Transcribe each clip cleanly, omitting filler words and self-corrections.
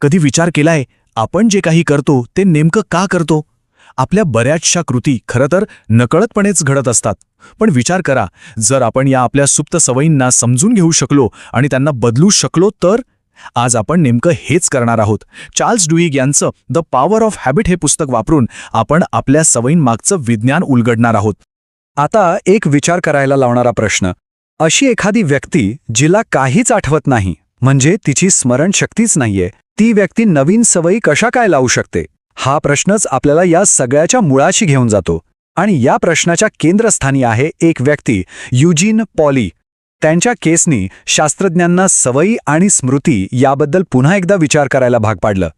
कधी विचार केलाय आपण जे काही करतो ते नेमकं का करतो? आपल्या बऱ्याचशा कृती खरं तर नकळतपणेच घडत असतात. पण विचार करा, जर आपण या आपल्या सुप्त सवयींना समजून घेऊ शकलो आणि त्यांना बदलू शकलो तर? आज आपण नेमकं हेच करणार आहोत. चार्ल्स डुईग यांचं द पॉवर ऑफ हॅबिट हे पुस्तक वापरून आपण आपल्या सवयींमागचं विज्ञान उलगडणार आहोत. आता एक विचार करायला लावणारा प्रश्न. अशी एखादी व्यक्ती जिला काहीच आठवत नाही, म्हणजे तिची स्मरणशक्तीच नाहीये, ती व्यक्ती नवीन सवयी कशा काय लावू शकते? हा प्रश्नच आपल्याला या सगळ्याच्या मुळाशी घेऊन जातो. आणि या प्रश्नाच्या केंद्रस्थानी आहे एक व्यक्ती, युजीन पॉली. त्यांच्या केसनी शास्त्रज्ञांना सवयी आणि स्मृती याबद्दल पुन्हा एकदा विचार करायला भाग पाडलं.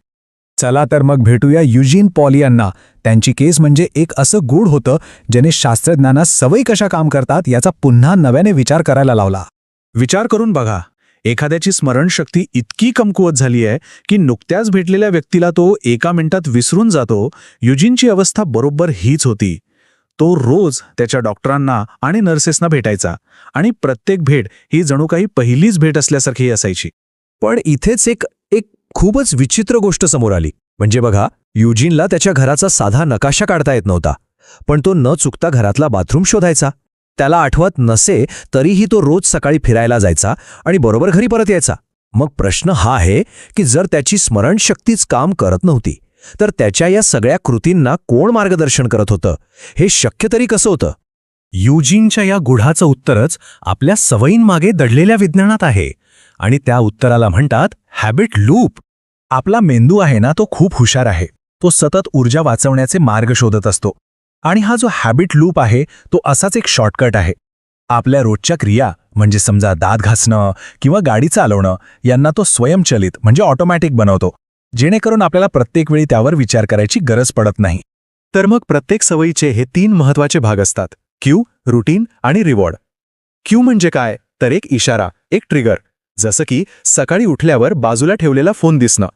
चला तर मग भेटूया युजीन पॉली यांना. त्यांची केस म्हणजे एक असं गूढ होतं ज्याने शास्त्रज्ञांना सवयी कशा काम करतात याचा पुन्हा नव्याने विचार करायला लावला. विचार करून बघा, एखाद्याची स्मरणशक्ती इतकी कमकुवत झाली आहे की नुकत्याच भेटलेल्या व्यक्तीला तो एका मिनिटात विसरून जातो. युजीनची अवस्था बरोबर हीच होती. तो रोज त्याच्या डॉक्टरांना आणि नर्सेसना भेटायचा आणि प्रत्येक भेट ही जणू काही पहिलीच भेट असल्यासारखी असायची. पण इथेच एक खूपच विचित्र गोष्ट समोर आली. म्हणजे बघा, युजीनला त्याच्या घराचा साधा नकाशा काढता येत नव्हता, पण तो न चुकता घरातला बाथरूम शोधायचा. त्याला आठवत नसे तरीही तो रोज सकाळी फिरायला जायचा आणि बरोबर घरी परत यायचा. मग प्रश्न हा आहे की जर त्याची स्मरणशक्तीच काम करत नव्हती तर त्याच्या या सगळ्या कृतींना कोण मार्गदर्शन करत होतं? हे शक्य तरी कसं होतं? युजीनच्या या गुढाचं उत्तरच आपल्या सवयींमागे दडलेल्या विज्ञानात आहे आणि त्या उत्तराला म्हणतात हॅबिट लूप. आपला मेंदू आहे ना, तो खूप हुशार आहे. तो सतत ऊर्जा वाचवण्याचे मार्ग शोधत असतो. आणि हा जो हॅबिट लूप आहे तो असाच एक शॉर्टकट आहे. आपल्या रोजच्या क्रिया म्हणजे समजा दात घासणं किंवा गाडी चालवणं यांना तो स्वयंचलित म्हणजे ऑटोमॅटिक बनवतो, जेणेकरून आपल्याला प्रत्येक वेळी त्यावर विचार करायची गरज पडत नाही. तर मग प्रत्येक सवयीचे हे 3 महत्त्वाचे भाग असतात: क्यू, रुटीन आणि रिवॉर्ड. क्यू म्हणजे काय? तर एक इशारा, एक ट्रिगर, जसं की सकाळी उठल्यावर बाजूला ठेवलेला फोन दिसणं.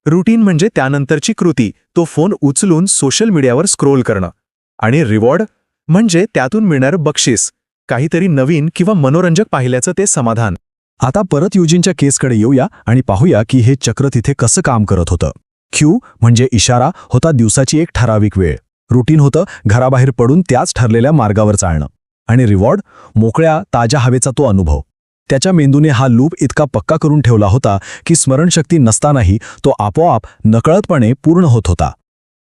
रुटीन म्हणजे त्यानंतरची कृती, तो फोन उचलून सोशल मीडियावर स्क्रोल करणं. आणि रिवॉर्ड म्हणजे त्यातून मिळणारं बक्षीस, काहीतरी नवीन किंवा मनोरंजक पाहिल्याचं ते समाधान. आता परत युजीनच्या केसकडे येऊया आणि पाहूया की हे चक्र तिथे कसं काम करत होतं. क्यू म्हणजे इशारा होता दिवसाची एक ठराविक वेळ. रुटीन होतं घराबाहेर पडून त्याच ठरलेल्या मार्गावर चालणं. आणि रिवॉर्ड मोकळ्या ताज्या हवेचा तो अनुभव. त्याच्या मेंदूने हा लूप इतका पक्का करून ठेवला होता की स्मरणशक्ती नसतानाही तो आपोआप नकळतपणे पूर्ण होत होता.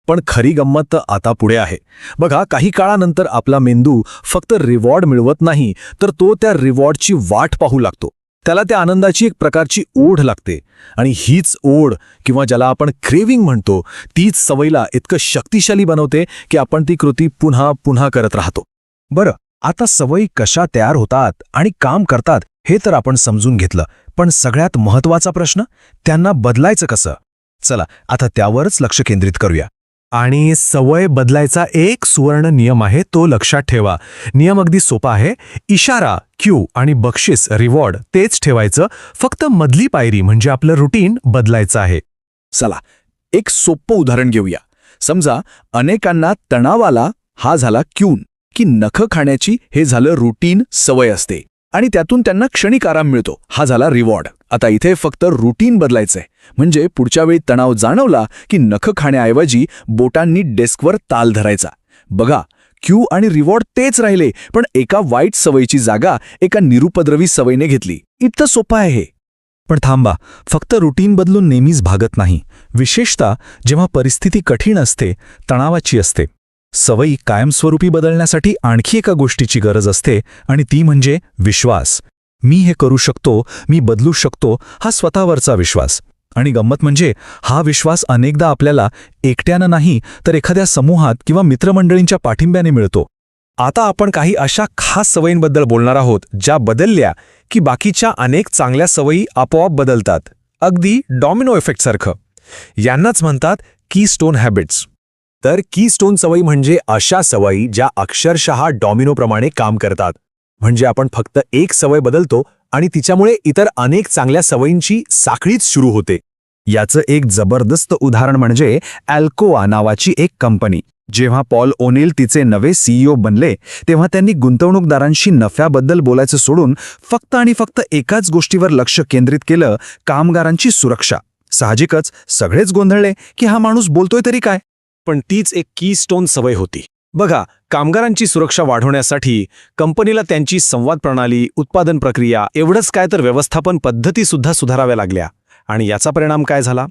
पण खरी गंमत तर आता पुढे आहे. बघा, काही काळानंतर आपला मेंदू फक्त रिवॉर्ड मिळवत नाही, तर तो त्या रिवॉर्डची वाट पाहू लागतो. त्याला त्या आनंदाची एक प्रकारची ओढ लागते. आणि हीच ओढ किंवा ज्याला आपण क्रेविंग म्हणतो, तीच सवयीला इतकं शक्तिशाली बनवते की आपण ती कृती पुन्हा पुन्हा करत राहतो. बरं, आता सवयी कशा तयार होतात आणि काम करतात हे तर आपण समजून घेतलं, पण सगळ्यात महत्त्वाचा प्रश्न, त्यांना बदलायचं कसं? चला आता त्यावरच लक्ष केंद्रित करूया. आणि सवय बदलायचा एक सुवर्ण नियम आहे, तो लक्षात ठेवा. नियम अगदी सोपा आहे. इशारा, क्यू आणि बक्षीस, रिवॉर्ड तेच ठेवायचं, फक्त मधली पायरी म्हणजे आपलं रुटीन बदलायचं आहे. चला एक सोपं उदाहरण घेऊया. समजा अनेकांना तणावाला हा झाला क्यून, की नखं खाण्याची हे झालं रुटीन सवय असते आणि त्यातून त्यांना क्षणिक आराम मिळतो, हा झाला रिवॉर्ड. आता इथे फक्त रुटीन बदलायचंय, म्हणजे पुढच्या वेळी तणाव जाणवला की नखं खाण्याऐवजी बोटांनी डेस्कवर ताल धरायचा. बघा, क्यू आणि रिवॉर्ड तेच राहिले, पण एका वाईट सवयीची जागा एका निरुपद्रवी सवयीने घेतली. इतकं सोपं आहे हे. पण थांबा, फक्त रुटीन बदलून नेहमीच भागत नाही, विशेषतः जेव्हा परिस्थिती कठीण असते, तणावाची असते. सवयी कायमस्वरूपी बदलण्यासाठी आणखी एका गोष्टीची गरज असते आणि ती म्हणजे विश्वास. मी हे करू शकतो, मी बदलू शकतो, हा स्वतःवरचा विश्वास. आणि गंमत म्हणजे हा विश्वास अनेकदा आपल्याला एकट्यानं नाही तर एखाद्या समूहात किंवा मित्रमंडळींच्या पाठिंब्याने मिळतो. आता आपण काही अशा खास सवयींबद्दल बोलणार आहोत ज्या बदलल्या की बाकीच्या अनेक चांगल्या सवयी आपोआप बदलतात, अगदी डॉमिनो इफेक्टसारखं. यांनाच म्हणतात कीस्टोन हॅबिट्स. तर कीस्टोन सवयी म्हणजे अशा सवयी ज्या अक्षरशः डॉमिनोप्रमाणे काम करतात. म्हणजे आपण फक्त एक सवय बदलतो आणि तिच्यामुळे इतर अनेक चांगल्या सवयींची साखळीच सुरू होते. याचं एक जबरदस्त उदाहरण म्हणजे अल्कोआ नावाची एक कंपनी. जेव्हा पॉल ओनेल तिचे नवे सीईओ बनले तेव्हा त्यांनी गुंतवणूकदारांशी नफ्याबद्दल बोलायचं सोडून फक्त आणि फक्त एकाच गोष्टीवर लक्ष केंद्रित केलं, कामगारांची सुरक्षा. साहजिकच सगळेच गोंधळले की हा माणूस बोलतोय तरी काय. पण तीच एक कीस्टोन सवय होती. बघा, कामगारांची सुरक्षा वाढवण्यासाठी कंपनीला त्यांची संवाद प्रणाली, उत्पादन प्रक्रिया, एवढंच काय तर व्यवस्थापन पद्धतीसुद्धा सुधाराव्या लागल्या. आणि याचा परिणाम काय झाला?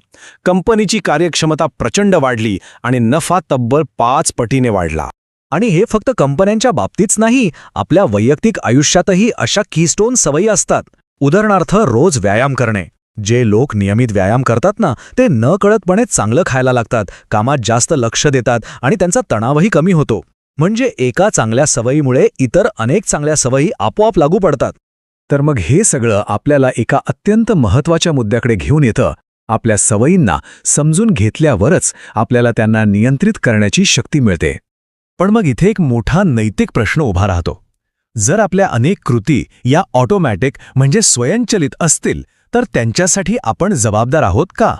कंपनीची कार्यक्षमता प्रचंड वाढली आणि नफा तब्बल 5 पटीने वाढला. आणि हे फक्त कंपन्यांच्या बाबतीतच नाही, आपल्या वैयक्तिक आयुष्यातही अशा कीस्टोन सवयी असतात. उदाहरणार्थ, रोज व्यायाम करणे. जे लोक नियमित व्यायाम करतात ना, ते नकळतपणे चांगलं खायला लागतात, कामात जास्त लक्ष देतात आणि त्यांचा तणावही कमी होतो. म्हणजे एका चांगल्या सवयीमुळे इतर अनेक चांगल्या सवयी आपोआप लागू पडतात. तर मग हे सगळं आपल्याला एका अत्यंत महत्त्वाच्या मुद्द्याकडे घेऊन येतं. आपल्या सवयींना समजून घेतल्यावरच आपल्याला त्यांना नियंत्रित करण्याची शक्ती मिळते. पण मग इथे एक मोठा नैतिक प्रश्न उभा राहतो. जर आपल्या अनेक कृती या ऑटोमॅटिक म्हणजे स्वयंचलित असतील, तर त्यांच्यासाठी आपण जबाबदार आहोत का?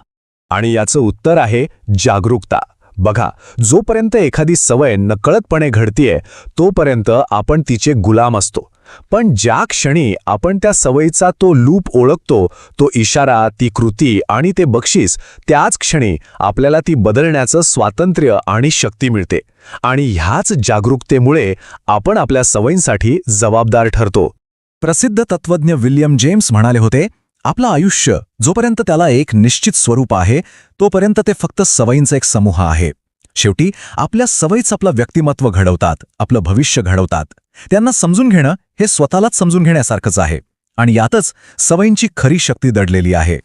आणि याचं उत्तर आहे जागरूकता. बघा, जोपर्यंत एखादी सवय नकळतपणे घडतीये, तोपर्यंत आपण तिचे गुलाम असतो. पण ज्या क्षणी आपण त्या सवयीचा तो लूप ओळखतो, तो इशारा, ती कृती आणि ते बक्षीस, त्याच क्षणी आपल्याला ती बदलण्याचं स्वातंत्र्य आणि शक्ती मिळते. आणि ह्याच जागरूकतेमुळे आपण आपल्या सवयींसाठी जबाबदार ठरतो. प्रसिद्ध तत्त्वज्ञ विल्यम जेम्स म्हणाले होते, आपलं आयुष्य जोपर्यंत त्याला एक निश्चित स्वरूप आहे, तोपर्यंत ते फक्त सवयींचा एक समूह आहे. शेवटी आपल्या सवयीच आपलं व्यक्तिमत्व घडवतात, आपलं भविष्य घडवतात. त्यांना समजून घेणं हे स्वतःलाच समजून घेण्यासारखंच आहे. आणि यातच सवयींची खरी शक्ती दडलेली आहे.